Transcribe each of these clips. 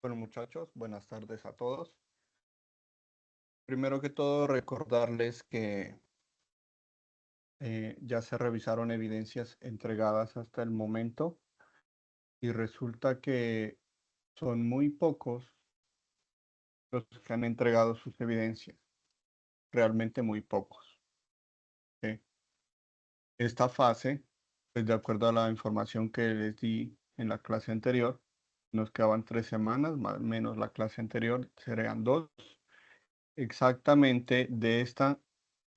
Bueno, muchachos, buenas tardes a todos. Primero que todo, recordarles que ya se revisaron evidencias entregadas hasta el momento y resulta que son muy pocos los que han entregado sus evidencias, realmente muy pocos. ¿Sí? Esta fase, pues de acuerdo a la información que les di en la clase anterior, nos quedaban 3 semanas, más o menos la clase anterior serían dos. Exactamente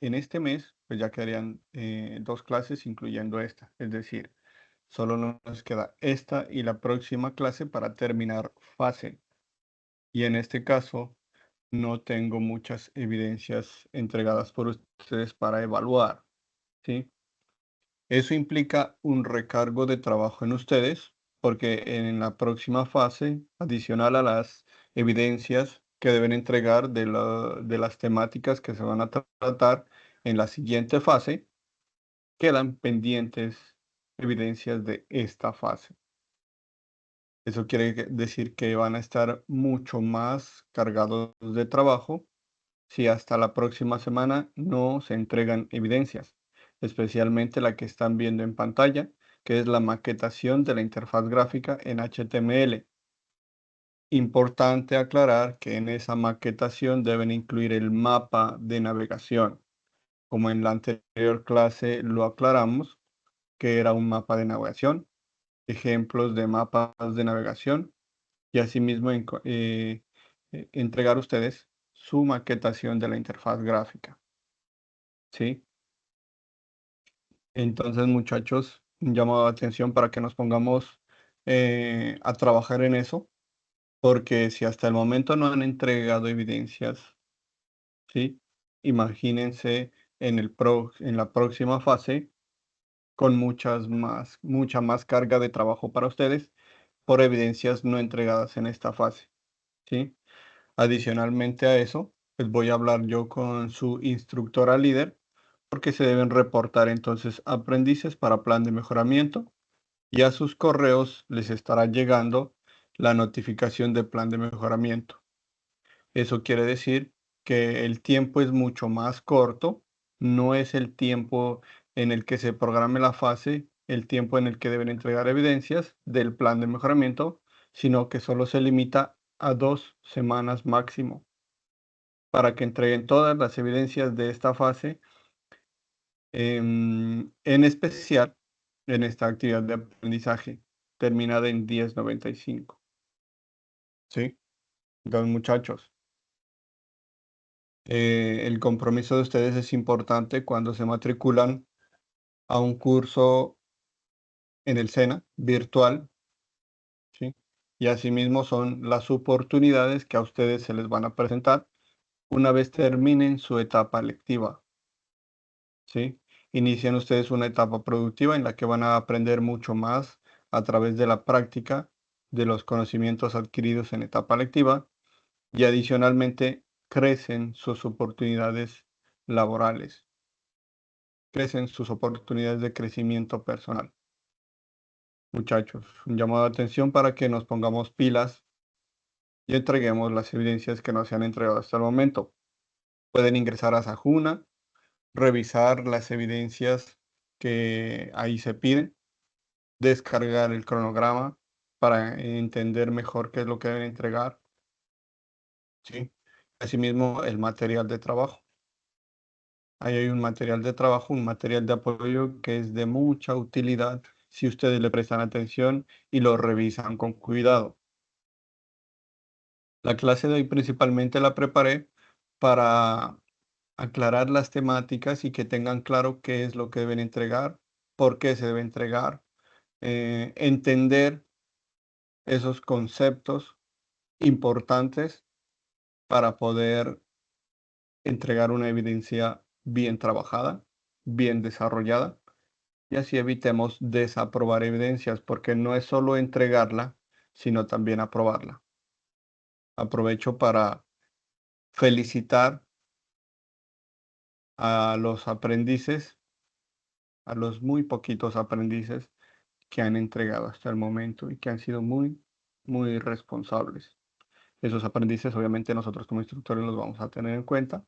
en este mes, pues ya quedarían 2 clases, incluyendo esta. Es decir, solo nos queda esta y la próxima clase para terminar fase. Y en este caso, no tengo muchas evidencias entregadas por ustedes para evaluar, ¿sí? Eso implica un recargo de trabajo en ustedes, porque en la próxima fase, adicional a las evidencias que deben entregar de las temáticas que se van a tratar en la siguiente fase, quedan pendientes evidencias de esta fase. Eso decir que van a estar mucho más cargados de trabajo si hasta la próxima semana no se entregan evidencias, especialmente la que están viendo en pantalla, que es la maquetación de la interfaz gráfica en HTML. Importante aclarar que en esa maquetación deben incluir el mapa de navegación, como en la anterior clase lo aclaramos, que era un mapa de navegación, ejemplos de mapas de navegación y asimismo entregar ustedes su maquetación de la interfaz gráfica. ¿Sí? Entonces, muchachos, un llamado de atención para que nos pongamos a trabajar en eso, porque si hasta el momento no han entregado evidencias, ¿sí? Imagínense en la próxima fase con mucha más carga de trabajo para ustedes por evidencias no entregadas en esta fase, ¿sí? Adicionalmente a eso, pues voy a hablar yo con su instructora líder porque se deben reportar entonces aprendices para plan de mejoramiento y a sus correos les estará llegando la notificación de plan de mejoramiento. Eso quiere decir que el tiempo es mucho más corto, no es el tiempo en el que se programe la fase, el tiempo en el que deben entregar evidencias del plan de mejoramiento, sino que solo se limita a 2 semanas máximo para que entreguen todas las evidencias de esta fase, en especial en esta actividad de aprendizaje terminada en 1095. ¿Sí? Entonces, muchachos, el compromiso de ustedes es importante cuando se matriculan a un curso en el SENA virtual, ¿sí? Y asimismo son las oportunidades que a ustedes se les van a presentar una vez terminen su etapa lectiva, ¿sí? Inician ustedes una etapa productiva en la que van a aprender mucho más a través de la práctica de los conocimientos adquiridos en etapa lectiva y adicionalmente crecen sus oportunidades laborales, crecen sus oportunidades de crecimiento personal. Muchachos, un llamado de atención para que nos pongamos pilas y entreguemos las evidencias que nos se han entregado hasta el momento. Pueden ingresar a Sajuna, revisar las evidencias que ahí se piden, descargar el cronograma para entender mejor qué es lo que deben entregar, ¿sí? Asimismo, el material de trabajo. Ahí hay un material de trabajo, un material de apoyo que es de mucha utilidad si ustedes le prestan atención y lo revisan con cuidado. La clase de hoy principalmente la preparé para aclarar las temáticas y que tengan claro qué es lo que deben entregar, por qué se debe entregar, entender esos conceptos importantes para poder entregar una evidencia bien trabajada, bien desarrollada, y así evitemos desaprobar evidencias, porque no es solo entregarla, sino también aprobarla. Aprovecho para felicitar a los aprendices, a los muy poquitos aprendices que han entregado hasta el momento y que han sido muy, muy responsables. Esos aprendices, obviamente, nosotros como instructores los vamos a tener en cuenta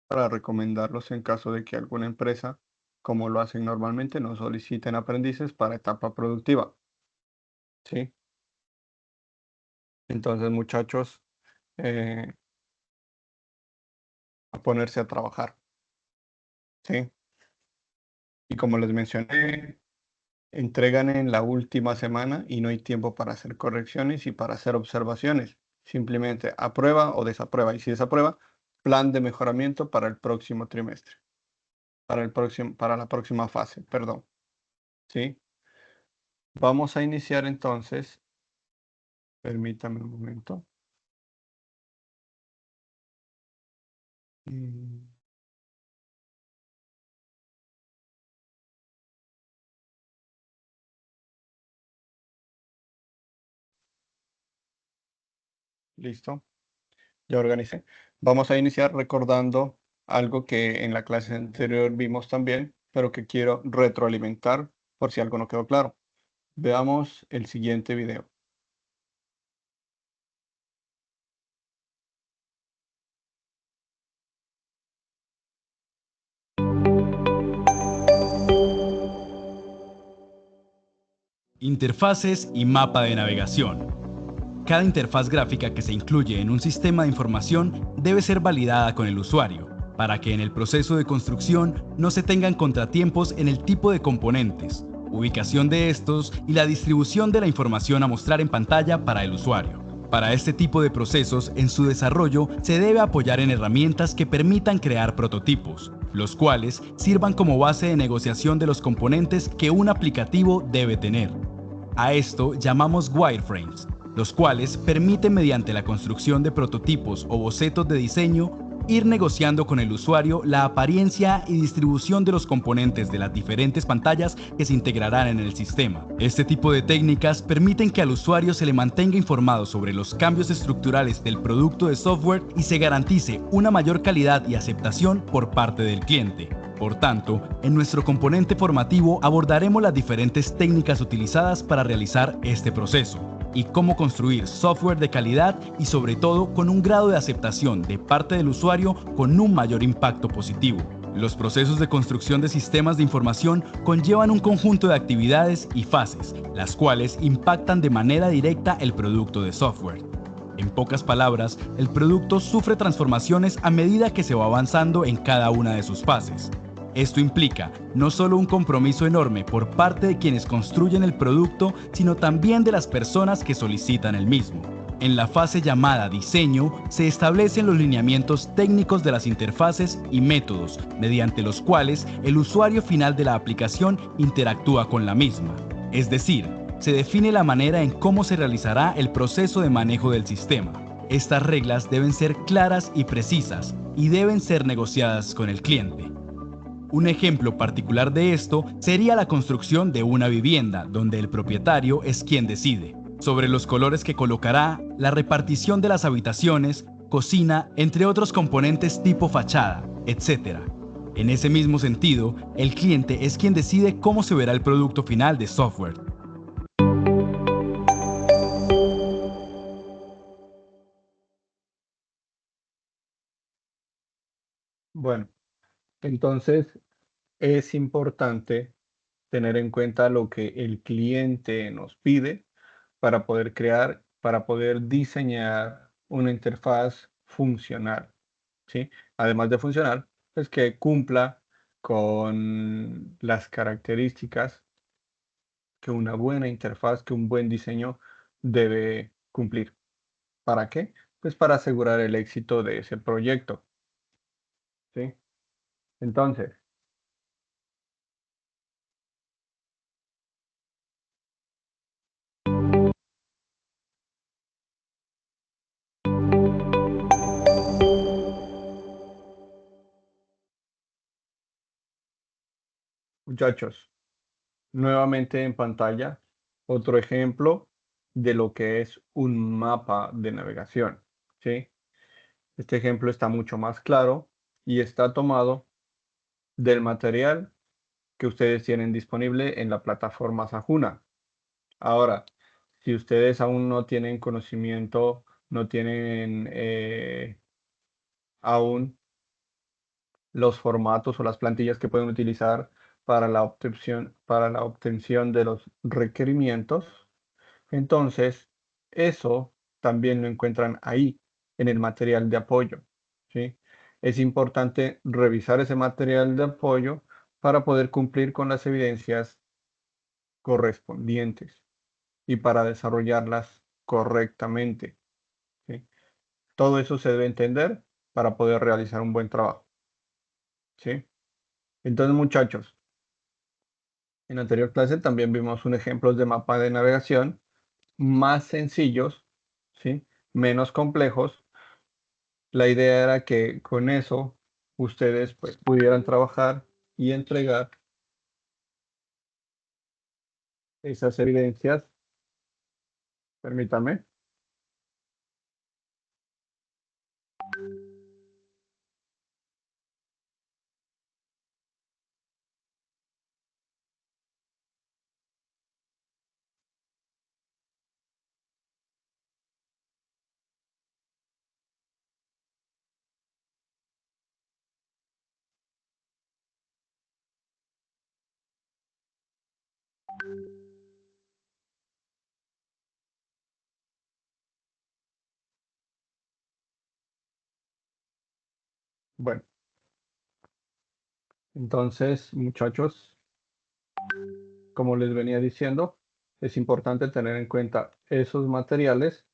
para recomendarlos en caso de que alguna empresa, como lo hacen normalmente, no soliciten aprendices para etapa productiva. ¿Sí? Entonces, muchachos, eh, a ponerse a trabajar. ¿Sí? Y como les mencioné, entregan en la última semana y no hay tiempo para hacer correcciones y para hacer observaciones. Simplemente aprueba o desaprueba. Y si desaprueba, plan de mejoramiento para el próximo trimestre, para la próxima fase, perdón. ¿Sí? Vamos a iniciar entonces. Permítame un momento. Mm, Listo, ya organicé. Vamos a iniciar recordando algo que en la clase anterior vimos también, pero que quiero retroalimentar por si algo no quedó claro. Veamos el siguiente video. Interfaces y mapa de navegación. Cada interfaz gráfica que se incluye en un sistema de información debe ser validada con el usuario, para que en el proceso de construcción no se tengan contratiempos en el tipo de componentes, ubicación de estos y la distribución de la información a mostrar en pantalla para el usuario. Para este tipo de procesos, en su desarrollo se debe apoyar en herramientas que permitan crear prototipos, los cuales sirvan como base de negociación de los componentes que un aplicativo debe tener. A esto llamamos wireframes, los cuales permiten mediante la construcción de prototipos o bocetos de diseño ir negociando con el usuario la apariencia y distribución de los componentes de las diferentes pantallas que se integrarán en el sistema. Este tipo de técnicas permiten que al usuario se le mantenga informado sobre los cambios estructurales del producto de software y se garantice una mayor calidad y aceptación por parte del cliente. Por tanto, en nuestro componente formativo abordaremos las diferentes técnicas utilizadas para realizar este proceso y cómo construir software de calidad y sobre todo con un grado de aceptación de parte del usuario con un mayor impacto positivo. Los procesos de construcción de sistemas de información conllevan un conjunto de actividades y fases, las cuales impactan de manera directa el producto de software. En pocas palabras, el producto sufre transformaciones a medida que se va avanzando en cada una de sus fases. Esto implica no solo un compromiso enorme por parte de quienes construyen el producto, sino también de las personas que solicitan el mismo. En la fase llamada diseño se establecen los lineamientos técnicos de las interfaces y métodos, mediante los cuales el usuario final de la aplicación interactúa con la misma. Es decir, se define la manera en cómo se realizará el proceso de manejo del sistema. Estas reglas deben ser claras y precisas y deben ser negociadas con el cliente. Un ejemplo particular de esto sería la construcción de una vivienda, donde el propietario es quien decide sobre los colores que colocará, la repartición de las habitaciones, cocina, entre otros componentes tipo fachada, etc. En ese mismo sentido, el cliente es quien decide cómo se verá el producto final de software. Bueno, entonces es importante tener en cuenta lo que el cliente nos pide para poder crear, para poder diseñar una interfaz funcional, ¿sí? Además de funcional, pues que cumpla con las características que una buena interfaz, que un buen diseño debe cumplir. ¿Para qué? Pues para asegurar el éxito de ese proyecto, ¿sí? Entonces, muchachos, nuevamente en pantalla, otro ejemplo de lo que es un mapa de navegación, ¿sí? Este ejemplo está mucho más claro y está tomado del material que ustedes tienen disponible en la plataforma Sajuna. Ahora, si ustedes aún no tienen conocimiento no tienen aún los formatos o las plantillas que pueden utilizar para la obtención de los requerimientos. Entonces, eso también lo encuentran ahí, en el material de apoyo, ¿sí? Es importante revisar ese material de apoyo para poder cumplir con las evidencias correspondientes y para desarrollarlas correctamente, ¿sí? Todo eso se debe entender para poder realizar un buen trabajo, ¿sí? Entonces, muchachos, en la anterior clase también vimos un ejemplo de mapa de navegación más sencillos, ¿sí? Menos complejos. La idea era que con eso ustedes pues, pudieran trabajar y entregar esas evidencias. Permítame. Bueno, entonces, muchachos, como les venía diciendo, es importante tener en cuenta esos materiales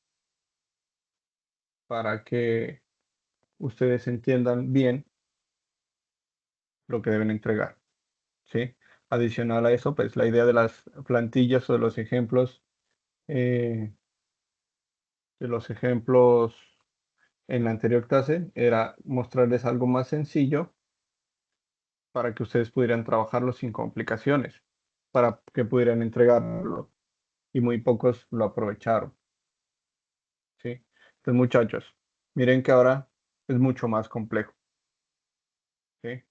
para que ustedes entiendan bien lo que deben entregar, ¿sí? Adicional a eso, pues la idea de las plantillas o eh, de los ejemplos en la anterior clase era mostrarles algo más sencillo para que ustedes pudieran trabajarlo sin complicaciones, para que pudieran entregarlo. Y muy pocos lo aprovecharon, ¿sí? Entonces, muchachos, miren que ahora es mucho más complejo, ¿sí?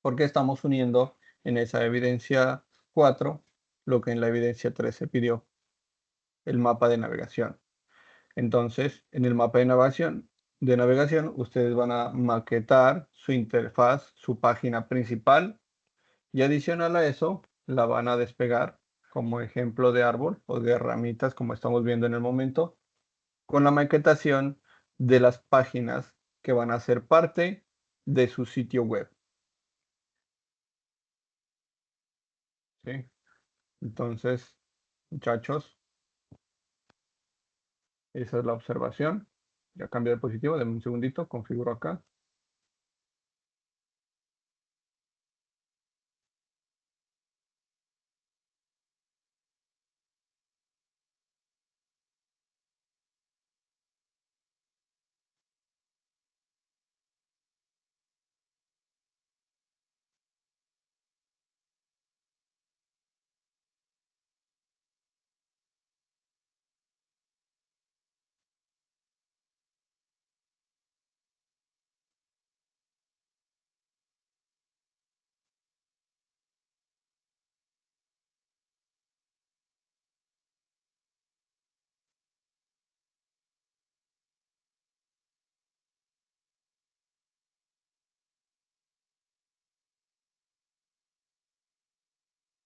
Porque estamos uniendo en esa evidencia 4 lo que en la evidencia 3 se pidió, el mapa de navegación. Entonces, en el mapa de navegación, ustedes van a maquetar su interfaz, su página principal, y adicional a eso, la van a despegar como ejemplo de árbol o de ramitas, como estamos viendo en el momento, con la maquetación de las páginas que van a ser parte de su sitio web, ¿sí? Entonces, muchachos, esa es la observación. Ya cambio de dispositivo, denme un segundito, configuro acá.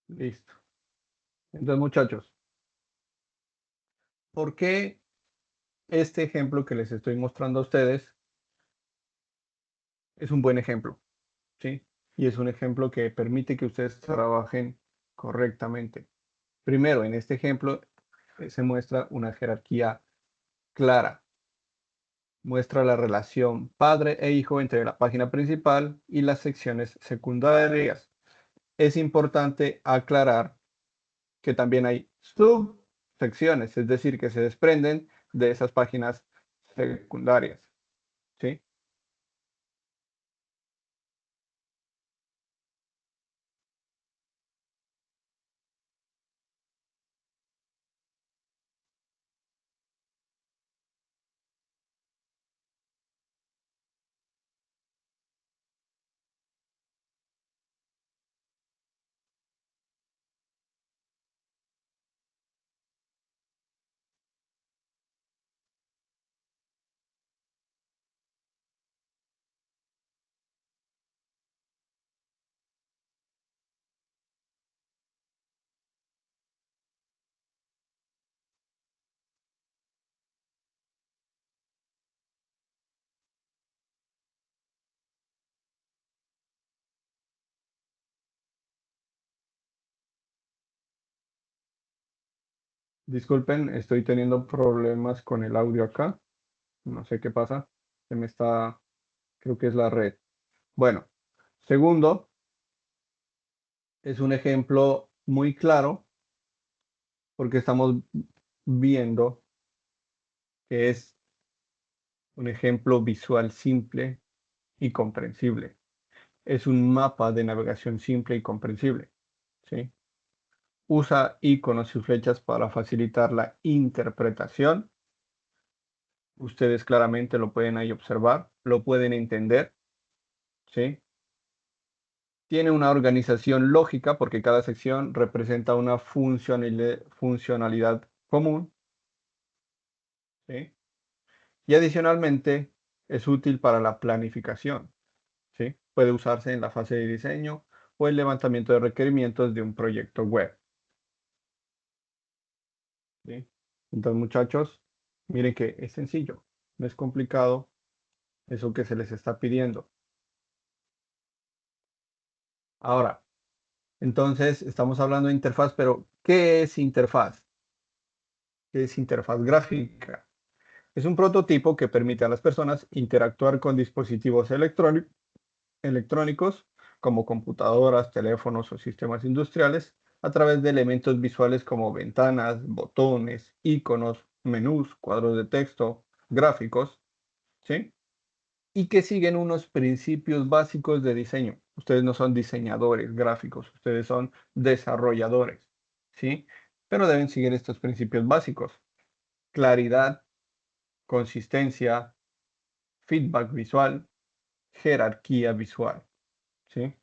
Listo. Entonces, muchachos, ¿por qué este ejemplo que les estoy mostrando a ustedes es un buen ejemplo? ¿Sí? Y es un ejemplo que permite que ustedes trabajen correctamente. Primero, en este ejemplo se muestra una jerarquía clara. Muestra la relación padre e hijo entre la página principal y las secciones secundarias. Es importante aclarar que también hay subsecciones, es decir, que se desprenden de esas páginas secundarias, ¿sí? Disculpen, estoy teniendo problemas con el audio acá. No sé qué pasa. Se me está, creo que es la red. Bueno, segundo, es un ejemplo muy claro porque estamos viendo que es un ejemplo visual simple y comprensible. Es un mapa de navegación simple y comprensible, ¿sí? Usa iconos y flechas para facilitar la interpretación. Ustedes claramente lo pueden ahí observar, lo pueden entender, ¿sí? Tiene una organización lógica porque cada sección representa una funcionalidad común, ¿sí? Y adicionalmente es útil para la planificación, ¿sí? Puede usarse en la fase de diseño o el levantamiento de requerimientos de un proyecto web, ¿sí? Entonces, muchachos, miren que es sencillo, no es complicado eso que se les está pidiendo. Ahora, entonces estamos hablando de interfaz, pero ¿qué es interfaz? ¿Qué es interfaz gráfica? Es un prototipo que permite a las personas interactuar con dispositivos electrónicos como computadoras, teléfonos o sistemas industriales a través de elementos visuales como ventanas, botones, iconos, menús, cuadros de texto, gráficos, ¿sí? Y que siguen unos principios básicos de diseño. Ustedes no son diseñadores gráficos, ustedes son desarrolladores, ¿sí? Pero deben seguir estos principios básicos: claridad, consistencia, feedback visual, jerarquía visual, ¿sí?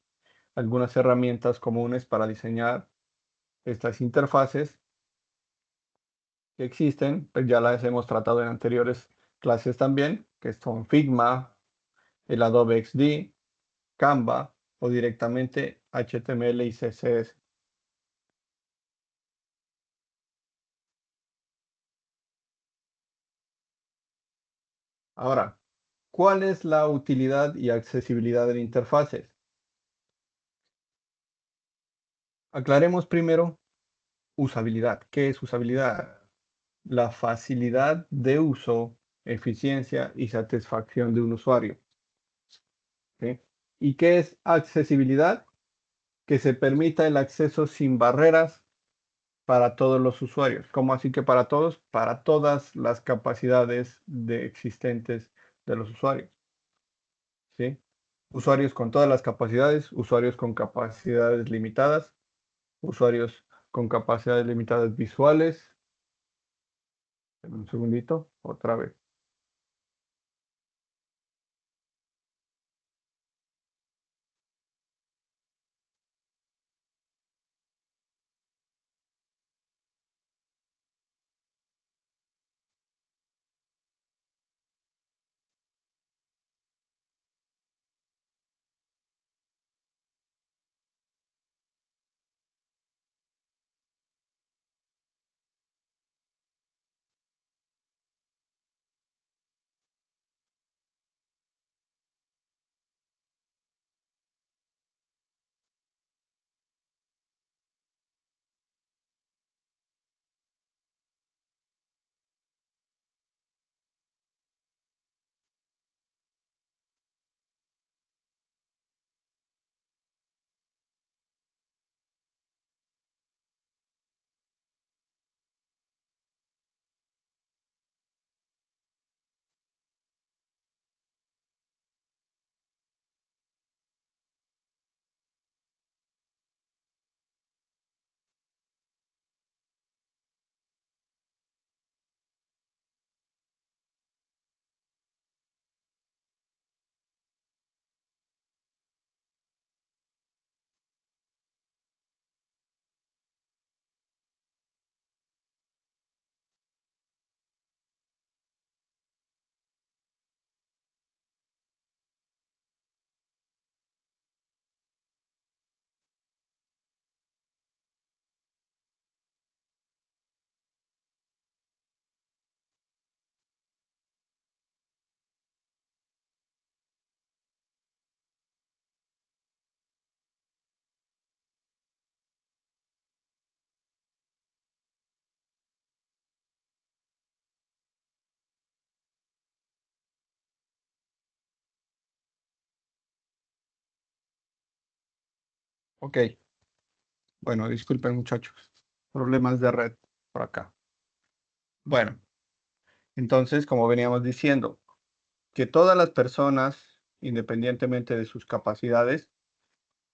Algunas herramientas comunes para diseñar estas interfaces que existen, pues ya las hemos tratado en anteriores clases también, que son Figma, el Adobe XD, Canva o directamente HTML y CSS. Ahora, ¿cuál es la utilidad y accesibilidad de interfaces? Aclaremos primero usabilidad. ¿Qué es usabilidad? La facilidad de uso, eficiencia y satisfacción de un usuario, ¿sí? ¿Y qué es accesibilidad? Que se permita el acceso sin barreras para todos los usuarios. ¿Cómo así que para todos? Para todas las capacidades existentes de los usuarios, ¿sí? Usuarios con todas las capacidades, usuarios con capacidades limitadas, usuarios con capacidades limitadas visuales. Un segundito, otra vez. Ok. Bueno, disculpen muchachos. Problemas de red por acá. Bueno, entonces, como veníamos diciendo, que todas las personas, independientemente de sus capacidades,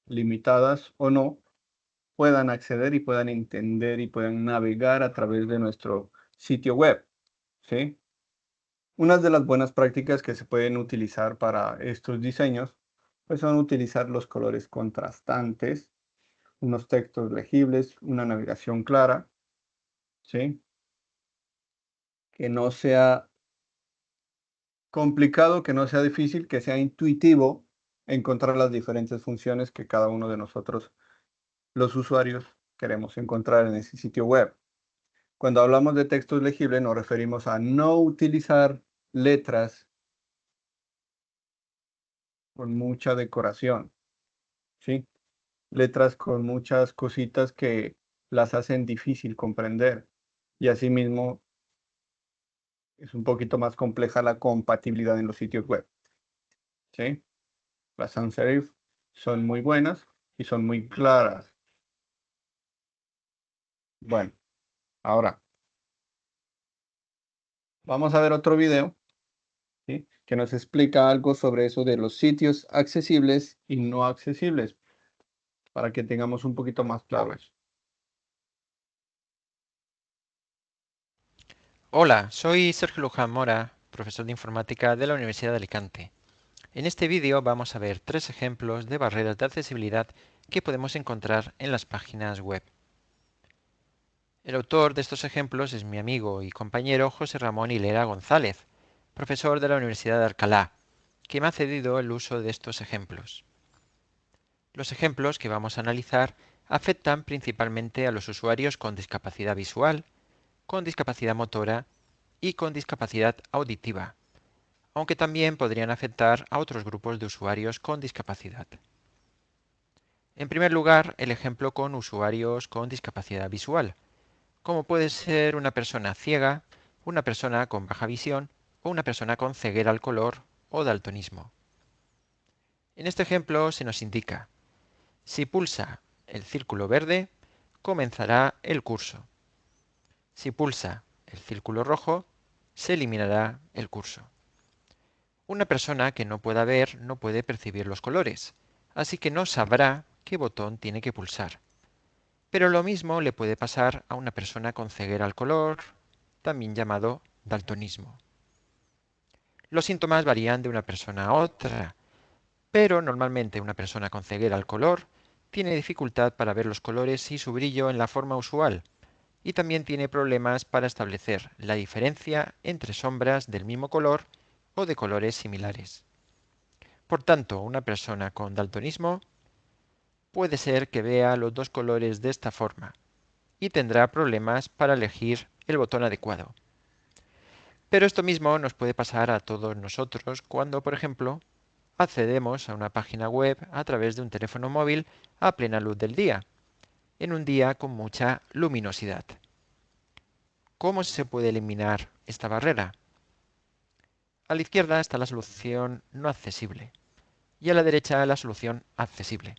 limitadas o no, puedan acceder y puedan entender y puedan navegar a través de nuestro sitio web, ¿sí? Unas de las buenas prácticas que se pueden utilizar para estos diseños, pues son utilizar los colores contrastantes, unos textos legibles, una navegación clara, ¿sí? Que no sea complicado, que no sea difícil, que sea intuitivo encontrar las diferentes funciones que cada uno de nosotros, los usuarios, queremos encontrar en ese sitio web. Cuando hablamos de textos legibles nos referimos a no utilizar letras con mucha decoración, ¿sí? Letras con muchas cositas que las hacen difícil comprender y asimismo es un poquito más compleja la compatibilidad en los sitios web, ¿sí? Las sans serif son muy buenas y son muy claras. Bueno, ahora vamos a ver otro video, ¿sí? Que nos explica algo sobre eso de los sitios accesibles y no accesibles, para que tengamos un poquito más claro eso. Hola, soy Sergio Luján Mora, profesor de informática de la Universidad de Alicante. En este vídeo vamos a ver 3 ejemplos de barreras de accesibilidad que podemos encontrar en las páginas web. El autor de estos ejemplos es mi amigo y compañero José Ramón Hilera González, profesor de la Universidad de Alcalá, que me ha cedido el uso de estos ejemplos. Los ejemplos que vamos a analizar afectan principalmente a los usuarios con discapacidad visual, con discapacidad motora y con discapacidad auditiva, aunque también podrían afectar a otros grupos de usuarios con discapacidad. En primer lugar, el ejemplo con usuarios con discapacidad visual, como puede ser una persona ciega, una persona con baja visión o una persona con ceguera al color o daltonismo. En este ejemplo se nos indica, si pulsa el círculo verde, comenzará el curso. Si pulsa el círculo rojo, se eliminará el curso. Una persona que no pueda ver no puede percibir los colores, así que no sabrá qué botón tiene que pulsar. Pero lo mismo le puede pasar a una persona con ceguera al color, también llamado daltonismo. Los síntomas varían de una persona a otra, pero normalmente una persona con ceguera al color tiene dificultad para ver los colores y su brillo en la forma usual, y también tiene problemas para establecer la diferencia entre sombras del mismo color o de colores similares. Por tanto, una persona con daltonismo puede ser que vea los dos colores de esta forma y tendrá problemas para elegir el botón adecuado. Pero esto mismo nos puede pasar a todos nosotros cuando, por ejemplo, accedemos a una página web a través de un teléfono móvil a plena luz del día, en un día con mucha luminosidad. ¿Cómo se puede eliminar esta barrera? A la izquierda está la solución no accesible y a la derecha la solución accesible.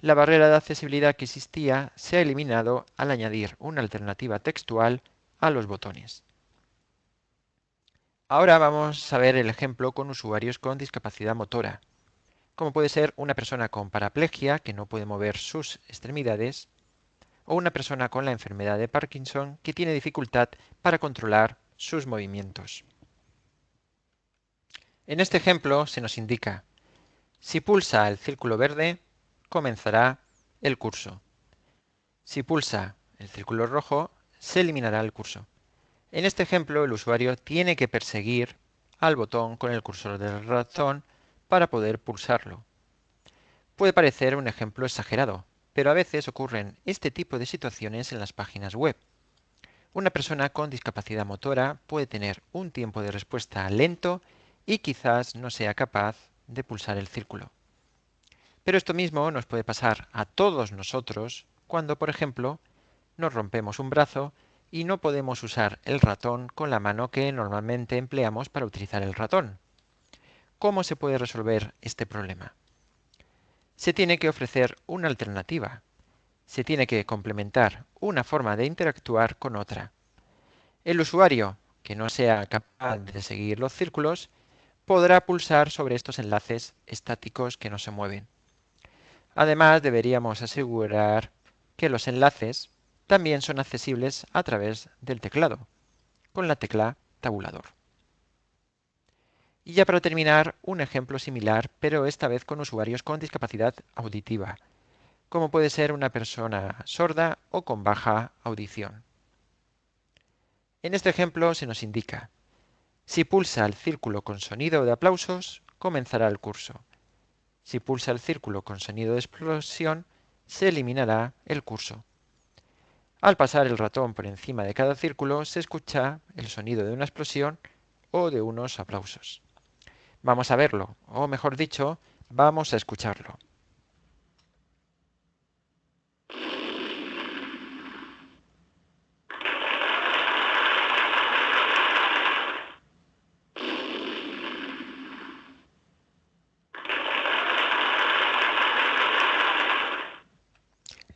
La barrera de accesibilidad que existía se ha eliminado al añadir una alternativa textual a los botones. Ahora vamos a ver el ejemplo con usuarios con discapacidad motora, como puede ser una persona con paraplegia que no puede mover sus extremidades, o una persona con la enfermedad de Parkinson que tiene dificultad para controlar sus movimientos. En este ejemplo se nos indica, si pulsa el círculo verde, comenzará el curso. Si pulsa el círculo rojo, se eliminará el curso. En este ejemplo, el usuario tiene que perseguir al botón con el cursor del ratón para poder pulsarlo. Puede parecer un ejemplo exagerado, pero a veces ocurren este tipo de situaciones en las páginas web. Una persona con discapacidad motora puede tener un tiempo de respuesta lento y quizás no sea capaz de pulsar el círculo. Pero esto mismo nos puede pasar a todos nosotros cuando, por ejemplo, nos rompemos un brazo y no podemos usar el ratón con la mano que normalmente empleamos para utilizar el ratón. ¿Cómo se puede resolver este problema? se tiene que ofrecer una alternativa. Se tiene que complementar una forma de interactuar con otra. El usuario que no sea capaz de seguir los círculos podrá pulsar sobre estos enlaces estáticos que no se mueven. Además, deberíamos asegurar que los enlaces también son accesibles a través del teclado, con la tecla tabulador. Y ya para terminar, un ejemplo similar, pero esta vez con usuarios con discapacidad auditiva, como puede ser una persona sorda o con baja audición. En este ejemplo se nos indica: si pulsa el círculo con sonido de aplausos, comenzará el curso. Si pulsa el círculo con sonido de explosión, se eliminará el curso. Al pasar el ratón por encima de cada círculo, se escucha el sonido de una explosión o de unos aplausos. Vamos a verlo, o mejor dicho, vamos a escucharlo.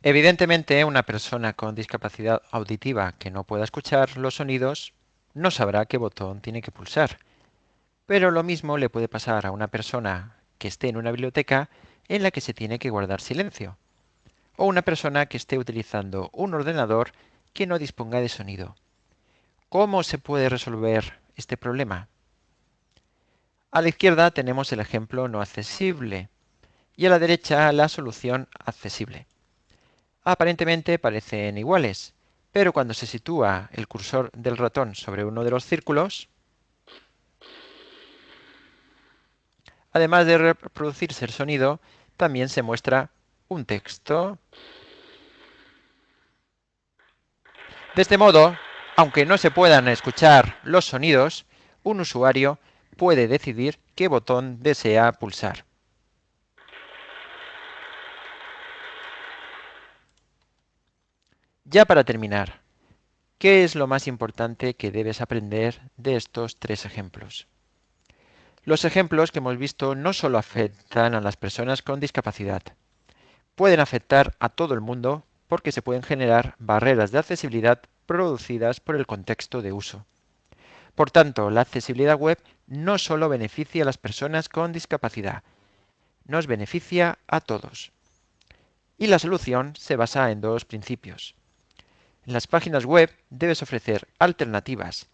Evidentemente, una persona con discapacidad auditiva que no pueda escuchar los sonidos no sabrá qué botón tiene que pulsar. Pero lo mismo le puede pasar a una persona que esté en una biblioteca en la que se tiene que guardar silencio, o una persona que esté utilizando un ordenador que no disponga de sonido. ¿Cómo se puede resolver este problema? A la izquierda tenemos el ejemplo no accesible y a la derecha la solución accesible. Aparentemente parecen iguales, pero cuando se sitúa el cursor del ratón sobre uno de los círculos, además de reproducirse el sonido, también se muestra un texto. De este modo, aunque no se puedan escuchar los sonidos, un usuario puede decidir qué botón desea pulsar. Ya para terminar, ¿qué es lo más importante que debes aprender de estos tres ejemplos? Los ejemplos que hemos visto no solo afectan a las personas con discapacidad, pueden afectar a todo el mundo porque se pueden generar barreras de accesibilidad producidas por el contexto de uso. Por tanto, la accesibilidad web no solo beneficia a las personas con discapacidad, nos beneficia a todos. Y la solución se basa en dos principios. En las páginas web debes ofrecer alternativas,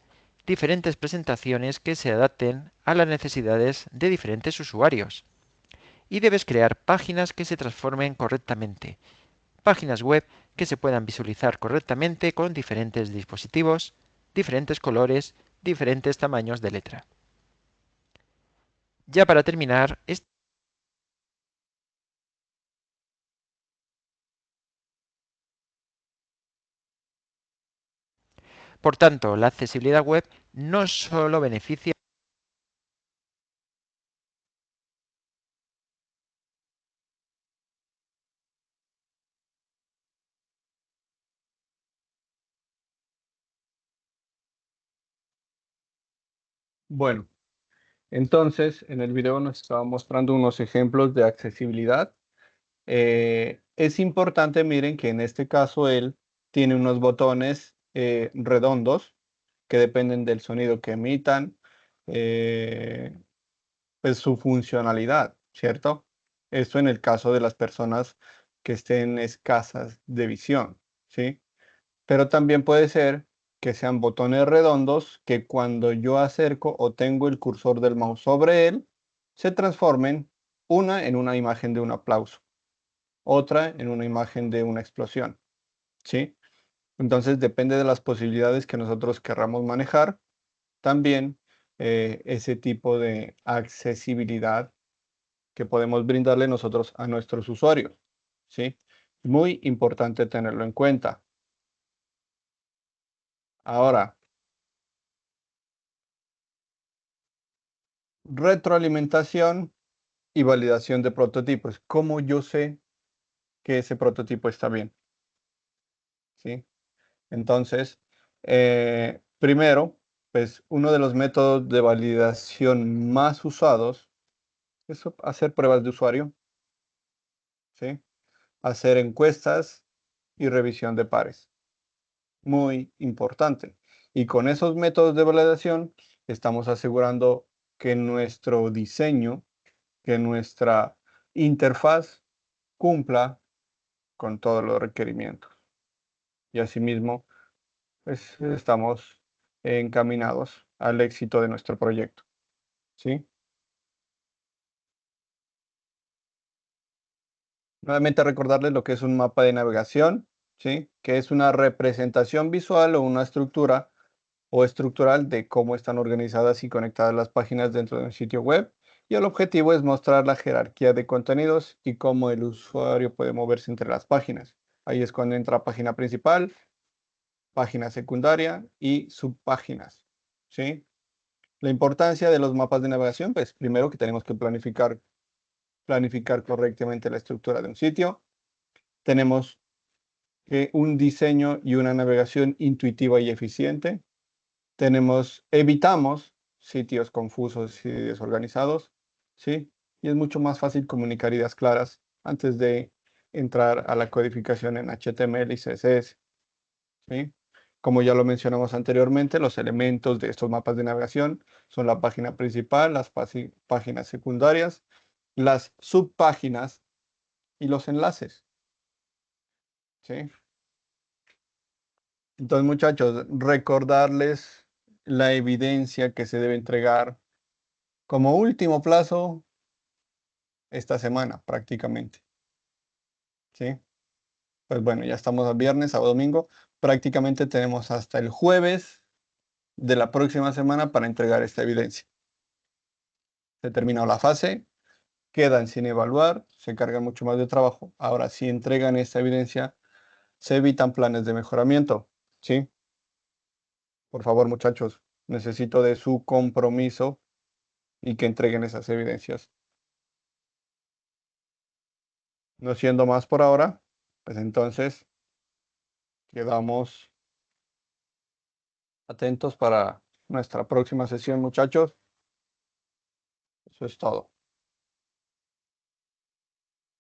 diferentes presentaciones que se adapten a las necesidades de diferentes usuarios. Y debes crear páginas que se transformen correctamente, páginas web que se puedan visualizar correctamente con diferentes dispositivos, diferentes colores, diferentes tamaños de letra. Ya para terminar, por tanto, la accesibilidad web no solo beneficia. Bueno, entonces en el video nos estaba mostrando unos ejemplos de accesibilidad. Es importante, miren, que en este caso él tiene unos botones redondos que dependen del sonido que emitan, pues su funcionalidad, ¿cierto? Esto en el caso de las personas que estén escasas de visión, ¿sí? Pero también puede ser que sean botones redondos que cuando yo acerco o tengo el cursor del mouse sobre él, se transformen una en una imagen de un aplauso, otra en una imagen de una explosión, ¿sí? Entonces depende de las posibilidades que nosotros querramos manejar, también ese tipo de accesibilidad que podemos brindarle nosotros a nuestros usuarios, ¿sí? Muy importante tenerlo en cuenta. Ahora, retroalimentación y validación de prototipos. ¿Cómo yo sé que ese prototipo está bien? ¿Sí? Entonces, primero, pues uno de los métodos de validación más usados es hacer pruebas de usuario. ¿sí? Hacer encuestas y revisión de pares. Muy importante. Y con esos métodos de validación estamos asegurando que nuestro diseño, que nuestra interfaz cumpla con todos los requerimientos. Y asimismo, pues estamos encaminados al éxito de nuestro proyecto. ¿Sí? Nuevamente recordarles lo que es un mapa de navegación, ¿sí? Que es una representación visual o una estructura o estructural de cómo están organizadas y conectadas las páginas dentro de un sitio web. Y el objetivo es mostrar la jerarquía de contenidos y cómo el usuario puede moverse entre las páginas. Ahí es cuando entra página principal, página secundaria y subpáginas, ¿sí? La importancia de los mapas de navegación, pues primero que tenemos que planificar correctamente la estructura de un sitio. Tenemos un diseño y una navegación intuitiva y eficiente. Evitamos sitios confusos y desorganizados, ¿sí? Y es mucho más fácil comunicar ideas claras antes de entrar a la codificación en HTML y CSS, ¿sí? Como ya lo mencionamos anteriormente, los elementos de estos mapas de navegación son la página principal, las páginas secundarias, las subpáginas y los enlaces, ¿sí? Entonces, muchachos, recordarles la evidencia que se debe entregar como último plazo esta semana prácticamente, ¿sí? Pues bueno, ya estamos a viernes, sábado, domingo. Prácticamente tenemos hasta el jueves de la próxima semana para entregar esta evidencia. Se terminó la fase, quedan sin evaluar, se carga mucho más de trabajo. Ahora, si entregan esta evidencia, se evitan planes de mejoramiento, ¿sí? Por favor, muchachos, necesito de su compromiso y que entreguen esas evidencias. No siendo más por ahora, pues entonces quedamos atentos para nuestra próxima sesión, muchachos. Eso es todo.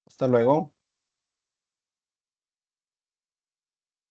Hasta luego.